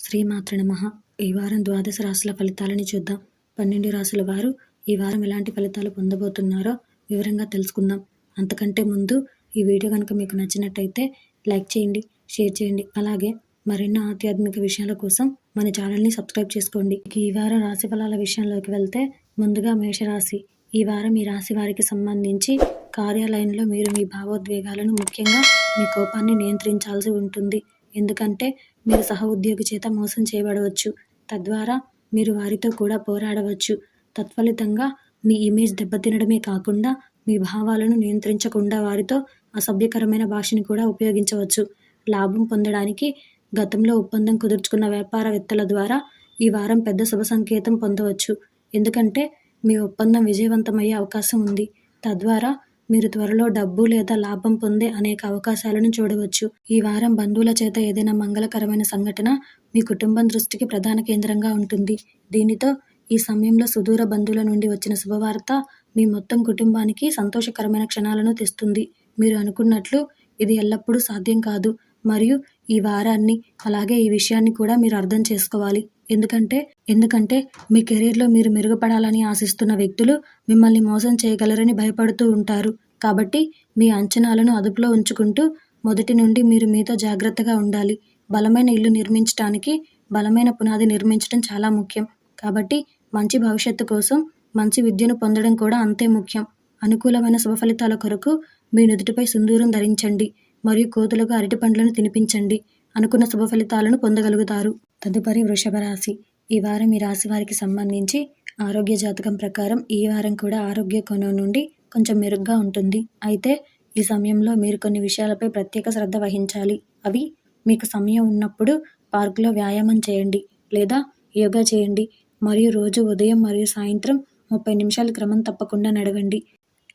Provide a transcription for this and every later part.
శ్రీమాత్ర నమః. ఈ వారం ద్వాదశ రాశుల ఫలితాలని చూద్దాం. 12 రాశుల వారు ఈ వారం ఎలాంటి ఫలితాలు పొందబోతున్నారో వివరంగా తెలుసుకుందాం. అంతకంటే ముందు ఈ వీడియో కనుక మీకు నచ్చినట్టయితే లైక్ చేయండి, షేర్ చేయండి. అలాగే మరెన్నో ఆధ్యాత్మిక విషయాల కోసం మన ఛానల్ని సబ్స్క్రైబ్ చేసుకోండి. ఈ వారం రాశి ఫలాల విషయంలోకి వెళ్తే ముందుగా మేషరాశి. ఈ వారం ఈ రాశి వారికి సంబంధించి కార్యాలయంలో మీరు మీ భావోద్వేగాలను, ముఖ్యంగా మీ కోపాన్ని నియంత్రించాల్సి ఉంటుంది. ఎందుకంటే మీరు సహ ఉద్యోగి చేత మోసం చేయబడవచ్చు. తద్వారా మీరు వారితో కూడా పోరాడవచ్చు. తత్ఫలితంగా మీ ఇమేజ్ దెబ్బతినడమే కాకుండా మీ భావాలను నియంత్రించకుండా వారితో అసభ్యకరమైన భాషని కూడా ఉపయోగించవచ్చు. లాభం పొందడానికి గతంలో ఒప్పందం కుదుర్చుకున్న వ్యాపారవేత్తల ద్వారా ఈ వారం పెద్ద శుభ సంకేతం పొందవచ్చు. ఎందుకంటే మీ ఒప్పందం విజయవంతమయ్యే అవకాశం ఉంది. తద్వారా మీరు త్వరలో డబ్బు లేదా లాభం పొందే అనేక అవకాశాలను చూడవచ్చు. ఈ వారం బంధువుల చేత ఏదైనా మంగళకరమైన సంఘటన మీ కుటుంబం దృష్టికి ప్రధాన కేంద్రంగా ఉంటుంది. దీనితో ఈ సమయంలో సుదూర బంధువుల నుండి వచ్చిన శుభవార్త మీ మొత్తం కుటుంబానికి సంతోషకరమైన క్షణాలను తెస్తుంది. మీరు అనుకున్నట్లు ఇది ఎల్లప్పుడూ సాధ్యం కాదు, మరియు ఈ వారాన్ని, అలాగే ఈ విషయాన్ని కూడా మీరు అర్థం చేసుకోవాలి. ఎందుకంటే మీ కెరీర్లో మీరు మెరుగుపడాలని ఆశిస్తున్న వ్యక్తులు మిమ్మల్ని మోసం చేయగలరని భయపడుతూ ఉంటారు. కాబట్టి మీ అంచనాలను అదుపులో ఉంచుకుంటూ మొదటి నుండి మీరు మీతో జాగ్రత్తగా ఉండాలి. బలమైన ఇల్లు నిర్మించడానికి బలమైన పునాది నిర్మించడం చాలా ముఖ్యం. కాబట్టి మంచి భవిష్యత్తు కోసం మంచి విద్యను పొందడం కూడా అంతే ముఖ్యం. అనుకూలమైన శుభ ఫలితాల కొరకు మీ నుదుటిపై సింధూరం ధరించండి మరియు కోతులకు అరటి పండ్లను తినిపించండి. అనుకున్న శుభ ఫలితాలను పొందగలుగుతారు. తదుపరి వృషభ రాశి. ఈ వారం ఈ రాశి వారికి సంబంధించి ఆరోగ్య జాతకం ప్రకారం ఈ వారం కూడా ఆరోగ్య కోణం నుండి కొంచెం మెరుగ్గా ఉంటుంది. అయితే ఈ సమయంలో మీరు కొన్ని విషయాలపై ప్రత్యేక శ్రద్ధ వహించాలి. అవి: మీకు సమయం ఉన్నప్పుడు పార్కులో వ్యాయామం చేయండి లేదా యోగా చేయండి, మరియు రోజు ఉదయం మరియు సాయంత్రం 30 నిమిషాలు క్రమం తప్పకుండా నడవండి.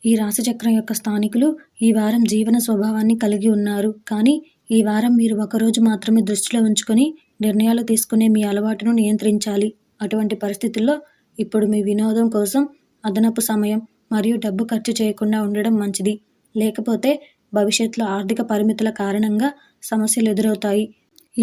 ఈ రాశిచక్రం యొక్క స్థానికులు ఈ వారం జీవన స్వభావాన్ని కలిగి ఉన్నారు. కానీ ఈ వారం మీరు ఒకరోజు మాత్రమే దృష్టిలో ఉంచుకొని నిర్ణయాలు తీసుకునే మీ అలవాటును నియంత్రించాలి. అటువంటి పరిస్థితుల్లో ఇప్పుడు మీ వినోదం కోసం అదనపు సమయం మరియు డబ్బు ఖర్చు చేయకుండా ఉండడం మంచిది. లేకపోతే భవిష్యత్తులో ఆర్థిక పరిమితుల కారణంగా సమస్యలు ఎదురవుతాయి.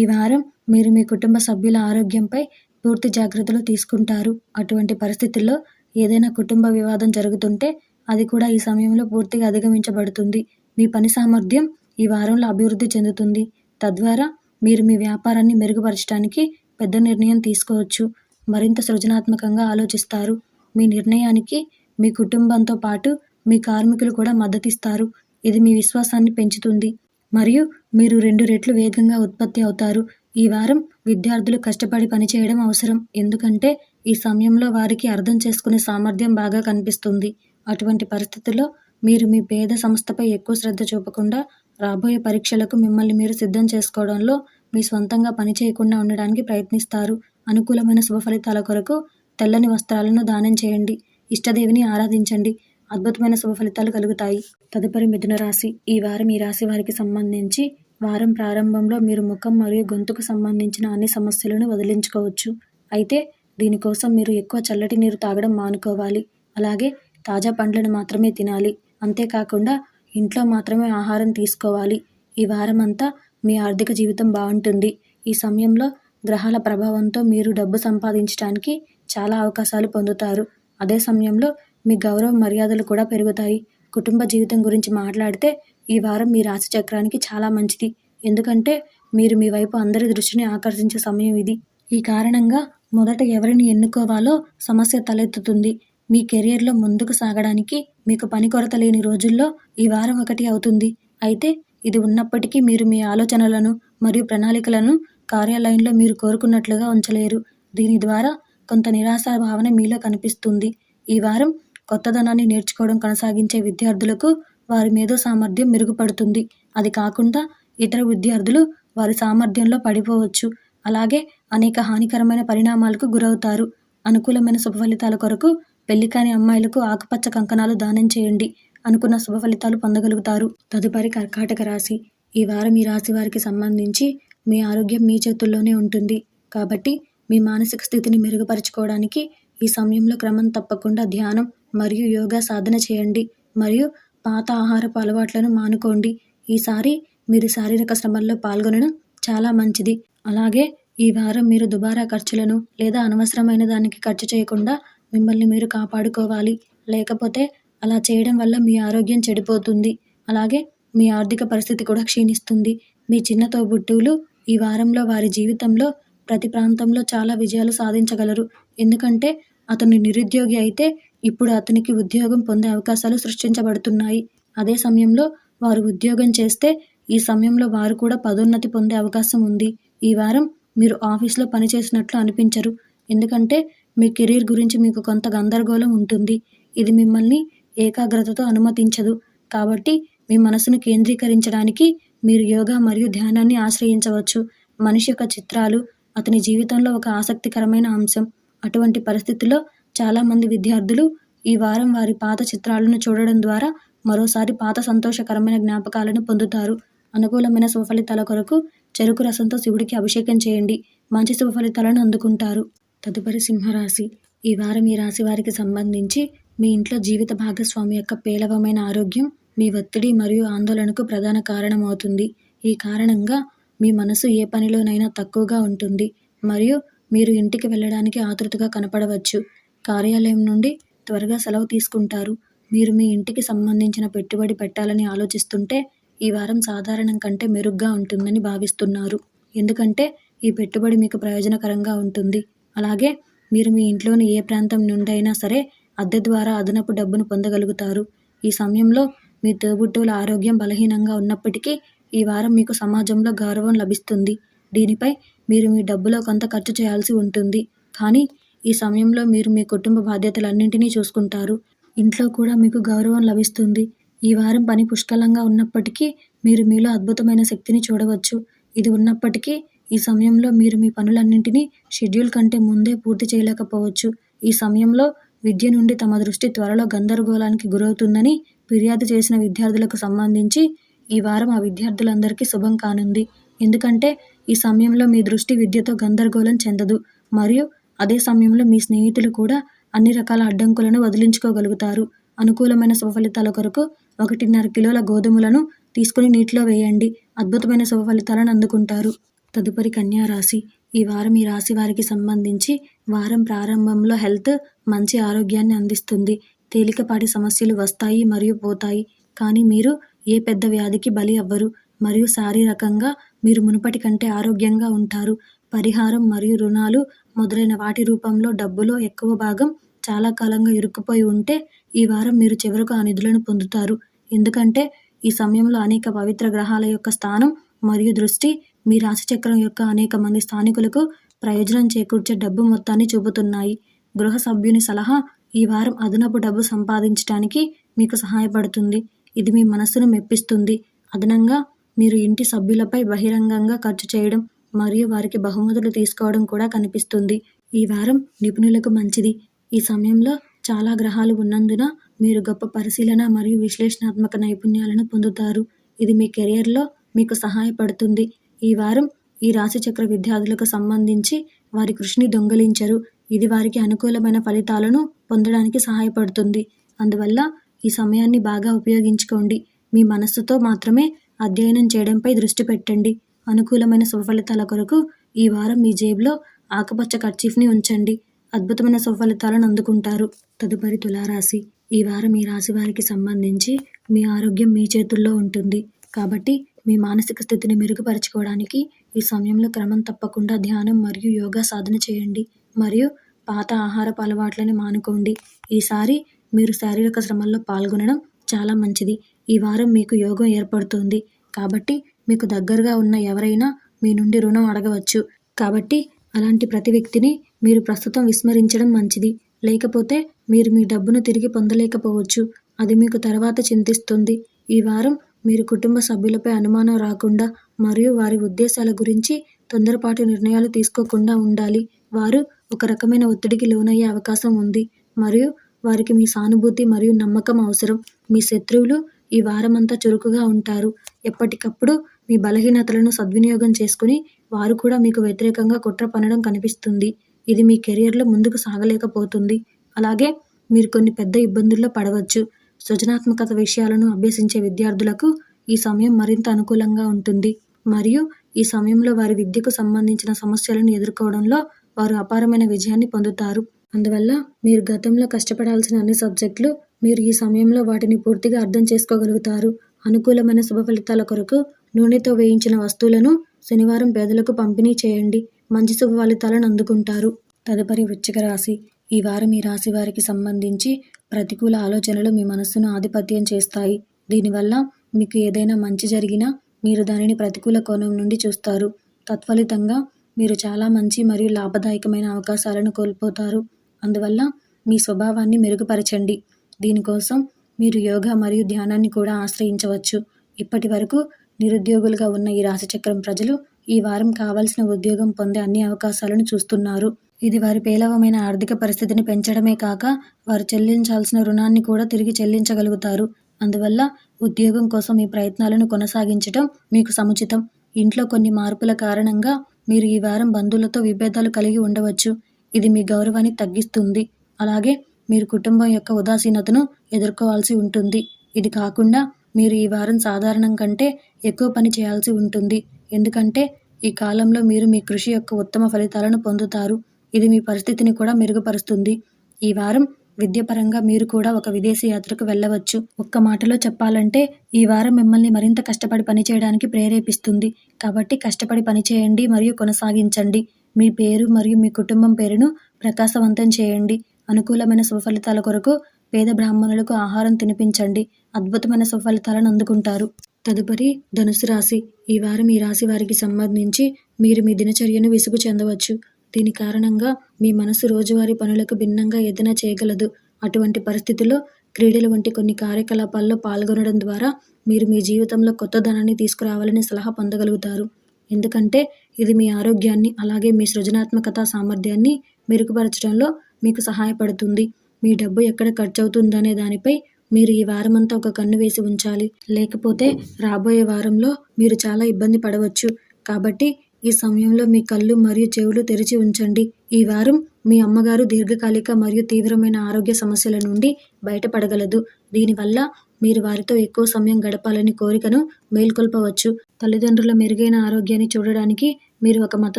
ఈ వారం మీరు మీ కుటుంబ సభ్యుల ఆరోగ్యంపై పూర్తి జాగ్రత్తలు తీసుకుంటారు. అటువంటి పరిస్థితుల్లో ఏదైనా కుటుంబ వివాదం జరుగుతుంటే అది కూడా ఈ సమయంలో పూర్తిగా అధిగమించబడుతుంది. మీ పని సామర్థ్యం ఈ వారంలో అభివృద్ధి చెందుతుంది. తద్వారా మీరు మీ వ్యాపారాన్ని మెరుగుపరచడానికి పెద్ద నిర్ణయం తీసుకోవచ్చు. మరింత సృజనాత్మకంగా ఆలోచిస్తారు. మీ నిర్ణయానికి మీ కుటుంబంతో పాటు మీ కార్మికులు కూడా మద్దతిస్తారు. ఇది మీ విశ్వాసాన్ని పెంచుతుంది మరియు మీరు 2 రెట్లు వేగంగా ఉత్పత్తి అవుతారు. ఈ వారం విద్యార్థులు కష్టపడి పనిచేయడం అవసరం. ఎందుకంటే ఈ సమయంలో వారికి అర్థం చేసుకునే సామర్థ్యం బాగా కనిపిస్తుంది. అటువంటి పరిస్థితుల్లో మీరు మీ పేద సంస్థపై ఎక్కువ శ్రద్ధ చూపకుండా రాబోయే పరీక్షలకు మిమ్మల్ని మీరు సిద్ధం చేసుకోవడంలో మీ స్వంతంగా పని చేయకుండా ఉండడానికి ప్రయత్నిస్తారు. అనుకూలమైన శుభ ఫలితాల కొరకు తెల్లని వస్త్రాలను దానం చేయండి. ఇష్టదేవిని ఆరాధించండి. అద్భుతమైన శుభ ఫలితాలు కలుగుతాయి. తదుపరి మిథున రాశి. ఈ వారం ఈ రాశి వారికి సంబంధించి వారం ప్రారంభంలో మీరు ముఖం మరియు గొంతుకు సంబంధించిన అన్ని సమస్యలను వదిలించుకోవచ్చు. అయితే దీనికోసం మీరు ఎక్కువ చల్లటి నీరు తాగడం మానుకోవాలి. అలాగే తాజా పండ్లను మాత్రమే తినాలి. అంతేకాకుండా ఇంట్లో మాత్రమే ఆహారం తీసుకోవాలి. ఈ వారమంతా మీ ఆర్థిక జీవితం బాగుంటుంది. ఈ సమయంలో గ్రహాల ప్రభావంతో మీరు డబ్బు సంపాదించడానికి చాలా అవకాశాలు పొందుతారు. అదే సమయంలో మీ గౌరవ మర్యాదలు కూడా పెరుగుతాయి. కుటుంబ జీవితం గురించి మాట్లాడితే ఈ వారం మీ రాశి చక్రానికి చాలా మంచిది. ఎందుకంటే మీరు మీ వైపు అందరి దృష్టిని ఆకర్షించే సమయం ఇది. ఈ కారణంగా మొదట ఎవరిని ఎన్నుకోవాలో సమస్య తలెత్తుతుంది. మీ కెరియర్లో ముందుకు సాగడానికి మీకు పని కొరత లేని రోజుల్లో ఈ వారం ఒకటి అవుతుంది. అయితే ఇది ఉన్నప్పటికీ మీరు మీ ఆలోచనలను మరియు ప్రణాళికలను కార్యాలయంలో మీరు కోరుకున్నట్లుగా ఉంచలేరు. దీని ద్వారా కొంత నిరాశా భావన మీలో కనిపిస్తుంది. ఈ వారం కొత్తదనాన్ని నేర్చుకోవడం కొనసాగించే విద్యార్థులకు వారి మేధో సామర్థ్యం మెరుగుపడుతుంది. అది కాకుండా ఇతర విద్యార్థులు వారి సామర్థ్యంలో పడిపోవచ్చు. అలాగే అనేక హానికరమైన పరిణామాలకు గురవుతారు. అనుకూలమైన శుభ ఫలితాల కొరకు పెళ్లి కాని అమ్మాయిలకు ఆకుపచ్చ కంకణాలు దానం చేయండి. అనుకున్న శుభ ఫలితాలు పొందగలుగుతారు. తదుపరి కర్కాటక రాశి. ఈ వారం ఈ రాశి వారికి సంబంధించి మీ ఆరోగ్యం మీ చేతుల్లోనే ఉంటుంది. కాబట్టి మీ మానసిక స్థితిని మెరుగుపరచుకోవడానికి ఈ సమయంలో క్రమం తప్పకుండా ధ్యానం మరియు యోగా సాధన చేయండి. మరియు పాత ఆహారపు అలవాట్లను మానుకోండి. ఈసారి మీరు శారీరక శ్రమల్లో పాల్గొనడం చాలా మంచిది. అలాగే ఈ వారం మీరు దుబారా ఖర్చులను లేదా అనవసరమైన దానికి ఖర్చు చేయకుండా మిమ్మల్ని మీరు కాపాడుకోవాలి. లేకపోతే అలా చేయడం వల్ల మీ ఆరోగ్యం చెడిపోతుంది. అలాగే మీ ఆర్థిక పరిస్థితి కూడా క్షీణిస్తుంది. మీ చిన్న తోబుట్టువులు ఈ వారంలో వారి జీవితంలో ప్రతి ప్రాంతంలో చాలా విజయాలు సాధించగలరు. ఎందుకంటే అతను నిరుద్యోగి అయితే ఇప్పుడు అతనికి ఉద్యోగం పొందే అవకాశాలు సృష్టించబడుతున్నాయి. అదే సమయంలో వారు ఉద్యోగం చేస్తే ఈ సమయంలో వారు కూడా పదోన్నతి పొందే అవకాశం ఉంది. ఈ వారం మీరు ఆఫీస్లో పనిచేసినట్లు అనిపించరు. ఎందుకంటే మీ కెరీర్ గురించి మీకు కొంత గందరగోళం ఉంటుంది. ఇది మిమ్మల్ని ఏకాగ్రతతో అనుమతించదు. కాబట్టి మీ మనసును కేంద్రీకరించడానికి మీరు యోగా మరియు ధ్యానాన్ని ఆశ్రయించవచ్చు. మనిషి యొక్క చిత్రాలు అతని జీవితంలో ఒక ఆసక్తికరమైన అంశం. అటువంటి పరిస్థితుల్లో చాలామంది విద్యార్థులు ఈ వారం వారి పాత చిత్రాలను చూడడం ద్వారా మరోసారి పాత సంతోషకరమైన జ్ఞాపకాలను పొందుతారు. అనుకూలమైన శుభఫలితాల కొరకు చెరుకు రసంతో శివుడికి అభిషేకం చేయండి. మంచి శుభఫలితాలను అందుకుంటారు. తదుపరి సింహరాశి. ఈ వారం ఈ రాశి వారికి సంబంధించి మీ ఇంట్లో జీవిత భాగస్వామి యొక్క పేలవమైన ఆరోగ్యం మీ ఒత్తిడి మరియు ఆందోళనకు ప్రధాన కారణమవుతుంది. ఈ కారణంగా మీ మనసు ఏ పనిలోనైనా తక్కువగా ఉంటుంది మరియు మీరు ఇంటికి వెళ్ళడానికి ఆతృతగా కనపడవచ్చు. కార్యాలయం నుండి త్వరగా సెలవు తీసుకుంటారు. మీరు మీ ఇంటికి సంబంధించిన పెట్టుబడి పెట్టాలని ఆలోచిస్తుంటే ఈ వారం సాధారణం కంటే మెరుగ్గా ఉంటుందని భావిస్తున్నారు. ఎందుకంటే ఈ పెట్టుబడి మీకు ప్రయోజనకరంగా ఉంటుంది. అలాగే మీరు మీ ఇంట్లోని ఏ ప్రాంతం నుండైనా సరే అద్దె ద్వారా అదనపు డబ్బును పొందగలుగుతారు. ఈ సమయంలో మీ తోబుట్టువుల ఆరోగ్యం బలహీనంగా ఉన్నప్పటికీ ఈ వారం మీకు సమాజంలో గౌరవం లభిస్తుంది. దీనిపై మీరు మీ డబ్బులో కొంత ఖర్చు చేయాల్సి ఉంటుంది. కానీ ఈ సమయంలో మీరు మీ కుటుంబ బాధ్యతలన్నింటినీ చూసుకుంటారు. ఇంట్లో కూడా మీకు గౌరవం లభిస్తుంది. ఈ వారం పని పుష్కలంగా ఉన్నప్పటికీ మీరు మీలో అద్భుతమైన శక్తిని చూడవచ్చు. ఇది ఉన్నప్పటికీ ఈ సమయంలో మీరు మీ పనులన్నింటినీ షెడ్యూల్ కంటే ముందే పూర్తి చేయలేకపోవచ్చు. ఈ సమయంలో విద్య నుండి తమ దృష్టి త్వరలో గందరగోళానికి గురవుతుందని ఫిర్యాదు చేసిన విద్యార్థులకు సంబంధించి ఈ వారం ఆ విద్యార్థులందరికీ శుభం కానుంది. ఎందుకంటే ఈ సమయంలో మీ దృష్టి విద్యతో గందరగోళం చెందదు మరియు అదే సమయంలో మీ స్నేహితులు కూడా అన్ని రకాల అడ్డంకులను వదిలించుకోగలుగుతారు. అనుకూలమైన శుభఫలితాల కొరకు 1.5 కిలోల గోధుమలను తీసుకుని నీటిలో వేయండి. అద్భుతమైన శుభఫలితాలను అందుకుంటారు. తదుపరి కన్యా రాశి. ఈ వారం ఈ రాశి వారికి సంబంధించి వారం ప్రారంభంలో హెల్త్ మంచి ఆరోగ్యాన్ని అందిస్తుంది. తేలికపాటి సమస్యలు వస్తాయి మరియు పోతాయి. కానీ మీరు ఏ పెద్ద వ్యాధికి బలి అవ్వరు మరియు శారీరకంగా మీరు మునుపటి కంటే ఆరోగ్యంగా ఉంటారు. పరిహారం మరియు రుణాలు మొదలైన వాటి రూపంలో డబ్బులో ఎక్కువ భాగం చాలా కాలంగా ఇరుక్కుపోయి ఉంటే ఈ వారం మీరు చివరకు ఆ నిధులను పొందుతారు. ఎందుకంటే ఈ సమయంలో అనేక పవిత్ర గ్రహాల యొక్క స్థానం మరియు దృష్టి మీ రాశిచక్రం యొక్క అనేక మంది స్థానికులకు ప్రయోజనం చేకూర్చే డబ్బు మొత్తాన్ని చూపుతున్నాయి. గృహ సభ్యుని సలహా ఈ వారం అదనపు డబ్బు సంపాదించడానికి మీకు సహాయపడుతుంది. ఇది మీ మనస్సును మెప్పిస్తుంది. అదనంగా మీరు ఇంటి సభ్యులపై బహిరంగంగా ఖర్చు చేయడం మరియు వారికి బహుమతులు తీసుకోవడం కూడా కనిపిస్తుంది. ఈ వారం నిపుణులకు మంచిది. ఈ సమయంలో చాలా గ్రహాలు ఉన్నందున మీరు గొప్ప పరిశీలన మరియు విశ్లేషణాత్మక నైపుణ్యాలను పొందుతారు. ఇది మీ కెరియర్లో మీకు సహాయపడుతుంది. ఈ వారం ఈ రాశిచక్ర విద్యార్థులకు సంబంధించి వారి కృషిని దొంగిలించరు. ఇది వారికి అనుకూలమైన ఫలితాలను పొందడానికి సహాయపడుతుంది. అందువల్ల ఈ సమయాన్ని బాగా ఉపయోగించుకోండి. మీ మనస్సుతో మాత్రమే అధ్యయనం చేయడంపై దృష్టి పెట్టండి. అనుకూలమైన శుభఫలితాల కొరకు ఈ వారం మీ జేబులో ఆకుపచ్చ కర్చీఫ్ని ఉంచండి. అద్భుతమైన శుభఫలితాలను అందుకుంటారు. తదుపరి తులారాశి. ఈ వారం ఈ రాశి వారికి సంబంధించి మీ ఆరోగ్యం మీ చేతుల్లో ఉంటుంది. కాబట్టి మీ మానసిక స్థితిని మెరుగుపరచుకోవడానికి ఈ సమయంలో క్రమం తప్పకుండా ధ్యానం మరియు యోగా సాధన చేయండి మరియు పాత ఆహారపు అలవాట్లను మానుకోండి. ఈసారి మీరు శారీరక శ్రమల్లో పాల్గొనడం చాలా మంచిది. ఈ వారం మీకు యోగం ఏర్పడుతుంది. కాబట్టి మీకు దగ్గరగా ఉన్న ఎవరైనా మీ నుండి రుణం అడగవచ్చు. కాబట్టి అలాంటి ప్రతి వ్యక్తిని మీరు ప్రస్తుతం విస్మరించడం మంచిది. లేకపోతే మీరు మీ డబ్బును తిరిగి పొందలేకపోవచ్చు. అది మీకు తర్వాత చింతిస్తుంది. ఈ వారం మీరు కుటుంబ సభ్యులపై అనుమానం రాకుండా మరియు వారి ఉద్దేశాల గురించి తొందరపాటు నిర్ణయాలు తీసుకోకుండా ఉండాలి. వారు ఒక రకమైన ఒత్తిడికి లోనయ్యే అవకాశం ఉంది మరియు వారికి మీ సానుభూతి మరియు నమ్మకం అవసరం. మీ శత్రువులు ఈ వారమంతా చురుకుగా ఉంటారు. ఎప్పటికప్పుడు మీ బలహీనతలను సద్వినియోగం చేసుకుని వారు కూడా మీకు వ్యతిరేకంగా కుట్ర పన్నడం కనిపిస్తుంది. ఇది మీ కెరియర్లో ముందుకు సాగలేకపోతుంది. అలాగే మీరు కొన్ని పెద్ద ఇబ్బందుల్లో పడవచ్చు. సృజనాత్మకత విషయాలను అభ్యసించే విద్యార్థులకు ఈ సమయం మరింత అనుకూలంగా ఉంటుంది మరియు ఈ సమయంలో వారి విద్యకు సంబంధించిన సమస్యలను ఎదుర్కోవడంలో వారు అపారమైన విజయాన్ని పొందుతారు. అందువల్ల మీరు గతంలో కష్టపడాల్సిన అన్ని సబ్జెక్టులు మీరు ఈ సమయంలో వాటిని పూర్తిగా అర్థం చేసుకోగలుగుతారు. అనుకూలమైన శుభ ఫలితాల కొరకు నూనెతో వేయించిన వస్తువులను శనివారం పేదలకు పంపిణీ చేయండి. మంచి శుభ ఫలితాలను అందుకుంటారు. తదుపరి వృశ్చిక రాశి. ఈ వారం ఈ రాశి వారికి సంబంధించి ప్రతికూల ఆలోచనలు మీ మనస్సును ఆధిపత్యం చేస్తాయి. దీనివల్ల మీకు ఏదైనా మంచి జరిగినా మీరు దానిని ప్రతికూల కోణం నుండి చూస్తారు. తత్ఫలితంగా మీరు చాలా మంచి మరియు లాభదాయకమైన అవకాశాలను కోల్పోతారు. అందువల్ల మీ స్వభావాన్ని మెరుగుపరచండి. దీనికోసం మీరు యోగా మరియు ధ్యానాన్ని కూడా ఆశ్రయించవచ్చు. ఇప్పటి వరకు నిరుద్యోగులుగా ఉన్న ఈ రాశిచక్రం ప్రజలు ఈ వారం కావాల్సిన ఉద్యోగం పొందే అన్ని అవకాశాలను చూస్తున్నారు. ఇది వారి పేలవమైన ఆర్థిక పరిస్థితిని పెంచడమే కాక వారు చెల్లించాల్సిన రుణాన్ని కూడా తిరిగి చెల్లించగలుగుతారు. అందువల్ల ఉద్యోగం కోసం ఈ ప్రయత్నాలను కొనసాగించడం మీకు సముచితం. ఇంట్లో కొన్ని మార్పుల కారణంగా మీరు ఈ వారం బంధువులతో విభేదాలు కలిగి ఉండవచ్చు. ఇది మీ గౌరవాన్ని తగ్గిస్తుంది. అలాగే మీరు కుటుంబం యొక్క ఉదాసీనతను ఎదుర్కోవాల్సి ఉంటుంది. ఇది కాకుండా మీరు ఈ వారం సాధారణం కంటే ఎక్కువ పని చేయాల్సి ఉంటుంది. ఎందుకంటే ఈ కాలంలో మీరు మీ కృషి యొక్క ఉత్తమ ఫలితాలను పొందుతారు. ఇది మీ పరిస్థితిని కూడా మెరుగుపరుస్తుంది. ఈ వారం విద్యపరంగా మీరు కూడా ఒక విదేశీ యాత్రకు వెళ్ళవచ్చు. ఒక్క మాటలో చెప్పాలంటే ఈ వారం మిమ్మల్ని మరింత కష్టపడి పనిచేయడానికి ప్రేరేపిస్తుంది. కాబట్టి కష్టపడి పనిచేయండి మరియు కొనసాగించండి. మీ పేరు మరియు మీ కుటుంబం పేరును ప్రకాశవంతం చేయండి. అనుకూలమైన శుభఫలితాల కొరకు పేద బ్రాహ్మణులకు ఆహారం తినిపించండి. అద్భుతమైన శుభఫలితాలను అందుకుంటారు. తదుపరి ధనుసు రాశి. ఈ వారం ఈ రాశి వారికి సంబంధించి మీరు మీ దినచర్యను విసుగు చెందవచ్చు. దీని కారణంగా మీ మనసు రోజువారీ పనులకు భిన్నంగా ఏదైనా చేయగలదు. అటువంటి పరిస్థితుల్లో క్రీడలు వంటి కొన్ని కార్యకలాపాల్లో పాల్గొనడం ద్వారా మీరు మీ జీవితంలో కొత్త ధనాన్ని తీసుకురావాలని సలహా పొందగలుగుతారు. ఎందుకంటే ఇది మీ ఆరోగ్యాన్ని అలాగే మీ సృజనాత్మకత సామర్థ్యాన్ని మెరుగుపరచడంలో మీకు సహాయపడుతుంది. మీ డబ్బు ఎక్కడ ఖర్చు అవుతుందనే దానిపై మీరు ఈ వారమంతా ఒక కన్ను వేసి ఉంచాలి. లేకపోతే రాబోయే వారంలో మీరు చాలా ఇబ్బంది పడవచ్చు. కాబట్టి ఈ సమయంలో మీ కళ్ళు మరియు చెవులు తెరిచి ఉంచండి. ఈ వారం మీ అమ్మగారు దీర్ఘకాలిక మరియు తీవ్రమైన ఆరోగ్య సమస్యల నుండి బయటపడగలదు. దీనివల్ల మీరు వారితో ఎక్కువ సమయం గడపాలని కోరికను మేల్కొల్పవచ్చు. తల్లిదండ్రుల మెరుగైన ఆరోగ్యాన్ని చూడడానికి మీరు ఒక మత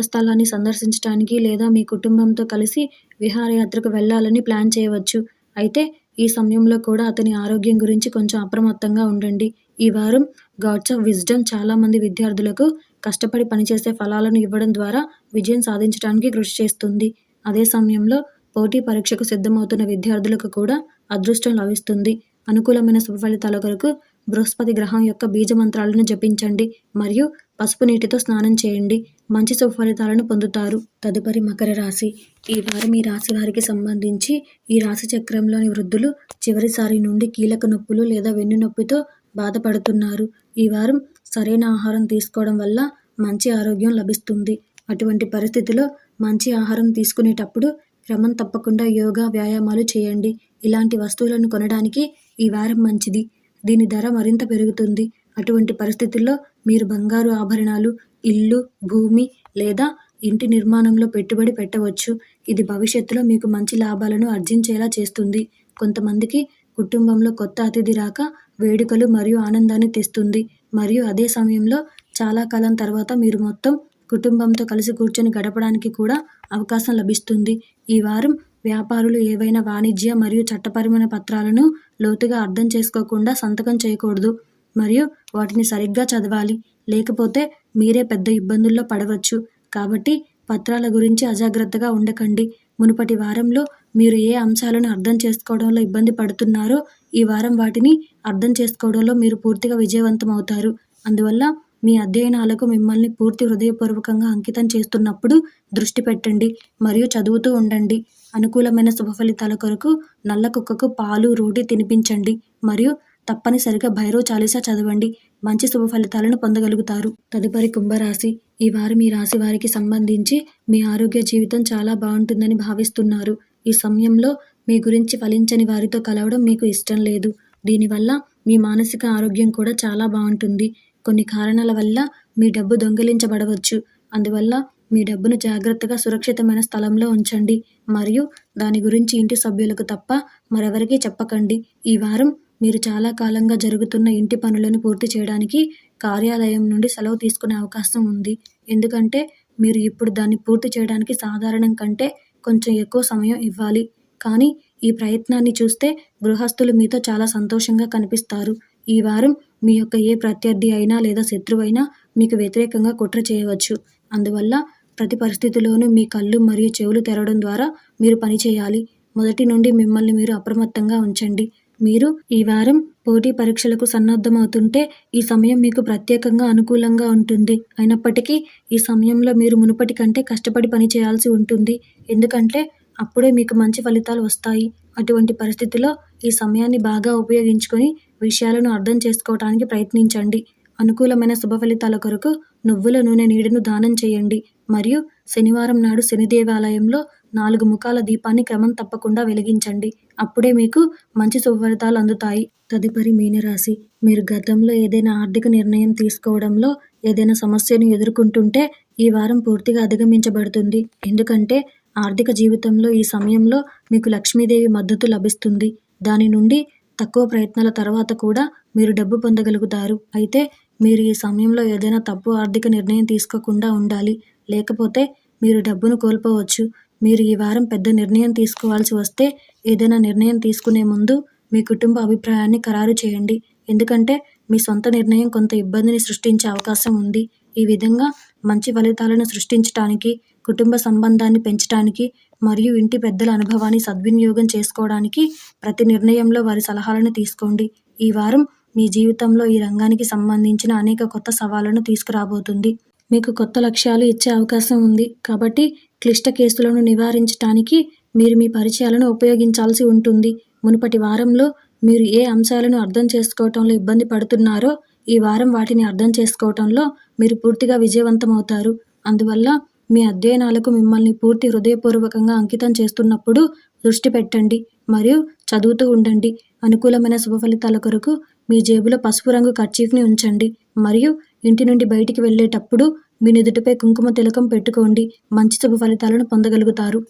స్థలాన్ని సందర్శించడానికి లేదా మీ కుటుంబంతో కలిసి విహారయాత్రకు వెళ్ళాలని ప్లాన్ చేయవచ్చు. అయితే ఈ సమయంలో కూడా అతని ఆరోగ్యం గురించి కొంచెం అప్రమత్తంగా ఉండండి. ఈ వారం గాడ్స్ ఆఫ్ విజ్డమ్ చాలా మంది విద్యార్థులకు కష్టపడి పనిచేసే ఫలాలను ఇవ్వడం ద్వారా విజయం సాధించడానికి కృషి చేస్తుంది. అదే సమయంలో పోటీ పరీక్షకు సిద్ధమవుతున్న విద్యార్థులకు కూడా అదృష్టం లభిస్తుంది. అనుకూలమైన శుభ ఫలితాల కొరకు బృహస్పతి గ్రహం యొక్క బీజ మంత్రాలను జపించండి మరియు పసుపు నీటితో స్నానం చేయండి. మంచి శుభ ఫలితాలను పొందుతారు. తదుపరి మకర రాశి. ఈ వారం ఈ రాశి వారికి సంబంధించి ఈ రాశి చక్రంలోని వృద్ధులు చివరిసారి నుండి కీలక నొప్పులు లేదా వెన్ను నొప్పితో బాధపడుతున్నారు. ఈ వారం సరైన ఆహారం తీసుకోవడం వల్ల మంచి ఆరోగ్యం లభిస్తుంది. అటువంటి పరిస్థితిలో మంచి ఆహారం తీసుకునేటప్పుడు క్రమం తప్పకుండా యోగా వ్యాయామాలు చేయండి. ఇలాంటి వస్తువులను కొనడానికి ఈ వారం మంచిది. దీని ధర మరింత పెరుగుతుంది. అటువంటి పరిస్థితుల్లో మీరు బంగారు ఆభరణాలు, ఇల్లు, భూమి లేదా ఇంటి నిర్మాణంలో పెట్టుబడి పెట్టవచ్చు. ఇది భవిష్యత్తులో మీకు మంచి లాభాలను ఆర్జించేలా చేస్తుంది. కొంతమందికి కుటుంబంలో కొత్త అతిథి రాక వేడుకలు మరియు ఆనందాన్ని తెస్తుంది. మరియు అదే సమయంలో చాలా కాలం తర్వాత మీరు మొత్తం కుటుంబంతో కలిసి కూర్చొని గడపడానికి కూడా అవకాశం లభిస్తుంది. ఈ వారం వ్యాపారులు ఏవైనా వాణిజ్య మరియు చట్టపరమైన పత్రాలను లోతుగా అర్థం చేసుకోకుండా సంతకం చేయకూడదు మరియు వాటిని సరిగ్గా చదవాలి. లేకపోతే మీరే పెద్ద ఇబ్బందుల్లో పడవచ్చు. కాబట్టి పత్రాల గురించి అజాగ్రత్తగా ఉండకండి. మునుపటి వారంలో మీరు ఏ అంశాలను అర్థం చేసుకోవడంలో ఇబ్బంది పడుతున్నారో ఈ వారం వాటిని అర్థం చేసుకోవడంలో మీరు పూర్తిగా విజయవంతం అవుతారు. అందువల్ల మీ అధ్యయనాలకు మిమ్మల్ని పూర్తి హృదయపూర్వకంగా అంకితం చేస్తున్నప్పుడు దృష్టి పెట్టండి మరియు చదువుతూ ఉండండి. అనుకూలమైన శుభ ఫలితాల కొరకు నల్ల కుక్కకు పాలు, రోటి తినిపించండి మరియు తప్పనిసరిగా భైరవ్ చాలీసా చదవండి. మంచి శుభ ఫలితాలను పొందగలుగుతారు. తదుపరి కుంభరాశి. ఈ వారం ఈ రాశి వారికి సంబంధించి మీ ఆరోగ్య జీవితం చాలా బాగుంటుందని భావిస్తున్నారు. ఈ సమయంలో మీ గురించి ఫలించని వారితో కలవడం మీకు ఇష్టం లేదు. దీనివల్ల మీ మానసిక ఆరోగ్యం కూడా చాలా బాగుంటుంది. కొన్ని కారణాల వల్ల మీ డబ్బు దొంగిలించబడవచ్చు. అందువల్ల మీ డబ్బును జాగ్రత్తగా సురక్షితమైన స్థలంలో ఉంచండి మరియు దాని గురించి ఇంటి సభ్యులకు తప్ప మరెవరికీ చెప్పకండి. ఈ వారం మీరు చాలా కాలంగా జరుగుతున్న ఇంటి పనులను పూర్తి చేయడానికి కార్యాలయం నుండి సెలవు తీసుకునే అవకాశం ఉంది. ఎందుకంటే మీరు ఇప్పుడు దాన్ని పూర్తి చేయడానికి సాధారణం కంటే కొంచెం ఎక్కువ సమయం ఇవ్వాలి. కానీ ఈ ప్రయత్నాన్ని చూస్తే గృహస్థులు మీతో చాలా సంతోషంగా కనిపిస్తారు. ఈ వారం మీ యొక్క ఏ ప్రత్యర్థి అయినా లేదా శత్రువైనా మీకు వ్యతిరేకంగా కుట్ర చేయవచ్చు. అందువల్ల ప్రతి పరిస్థితిలోనూ మీ కళ్ళు మరియు చెవులు తెరవడం ద్వారా మీరు పనిచేయాలి. మొదటి నుండి మిమ్మల్ని మీరు అప్రమత్తంగా ఉంచండి. మీరు ఈ వారం పోటీ పరీక్షలకు సన్నద్ధమవుతుంటే ఈ సమయం మీకు ప్రత్యేకంగా అనుకూలంగా ఉంటుంది. అయినప్పటికీ ఈ సమయంలో మీరు మునుపటి కంటే కష్టపడి పని చేయాల్సి ఉంటుంది. ఎందుకంటే అప్పుడే మీకు మంచి ఫలితాలు వస్తాయి. అటువంటి పరిస్థితిలో ఈ సమయాన్ని బాగా ఉపయోగించుకొని విషయాలను అర్థం చేసుకోవడానికి ప్రయత్నించండి. అనుకూలమైన శుభ ఫలితాల కొరకు నువ్వుల నూనె నీడను దానం చేయండి మరియు శనివారం నాడు శని దేవాలయంలో 4 ముఖాల దీపాన్ని క్రమం తప్పకుండా వెలిగించండి. అప్పుడే మీకు మంచి శుభ ఫలితాలు అందుతాయి. తదుపరి మీనరాశి. మీరు గతంలో ఏదైనా ఆర్థిక నిర్ణయం తీసుకోవడంలో ఏదైనా సమస్యను ఎదుర్కొంటుంటే ఈ వారం పూర్తిగా అధిగమించబడుతుంది. ఎందుకంటే ఆర్థిక జీవితంలో ఈ సమయంలో మీకు లక్ష్మీదేవి మద్దతు లభిస్తుంది. దాని నుండి తక్కువ ప్రయత్నాల తర్వాత కూడా మీరు డబ్బు పొందగలుగుతారు. అయితే మీరు ఈ సమయంలో ఏదైనా తప్పు ఆర్థిక నిర్ణయం తీసుకోకుండా ఉండాలి. లేకపోతే మీరు డబ్బును కోల్పోవచ్చు. మీరు ఈ వారం పెద్ద నిర్ణయం తీసుకోవాల్సి వస్తే ఏదైనా నిర్ణయం తీసుకునే ముందు మీ కుటుంబ అభిప్రాయాన్ని ఖరారు చేయండి. ఎందుకంటే మీ సొంత నిర్ణయం కొంత ఇబ్బందిని సృష్టించే అవకాశం ఉంది. ఈ విధంగా మంచి ఫలితాలను సృష్టించడానికి, కుటుంబ సంబంధాన్ని పెంచడానికి మరియు ఇంటి పెద్దల అనుభవాన్ని సద్వినియోగం చేసుకోవడానికి ప్రతి నిర్ణయంలో వారి సలహాలను తీసుకోండి. ఈ వారం మీ జీవితంలో ఈ రంగానికి సంబంధించిన అనేక కొత్త సవాళ్లను తీసుకురాబోతుంది. మీకు కొత్త లక్ష్యాలు ఇచ్చే అవకాశం ఉంది. కాబట్టి క్లిష్ట కేసులను నివారించడానికి మీరు మీ పరిచయాలను ఉపయోగించాల్సి ఉంటుంది. మునుపటి వారంలో మీరు ఏ అంశాలను అర్థం చేసుకోవటంలో ఇబ్బంది పడుతున్నారో ఈ వారం వాటిని అర్థం చేసుకోవటంలో మీరు పూర్తిగా విజయవంతమవుతారు. అందువల్ల మీ అధ్యయనాలకు మిమ్మల్ని పూర్తి హృదయపూర్వకంగా అంకితం చేస్తున్నప్పుడు దృష్టి పెట్టండి మరియు చదువుతూ ఉండండి. అనుకూలమైన శుభ ఫలితాల కొరకు మీ జేబులో పసుపు రంగు కర్చీఫ్ని ఉంచండి మరియు ఇంటి నుండి బయటికి వెళ్ళేటప్పుడు మీ నుదుటిపై కుంకుమ తిలకం పెట్టుకోండి. మంచి శుభ ఫలితాలను పొందగలుగుతారు.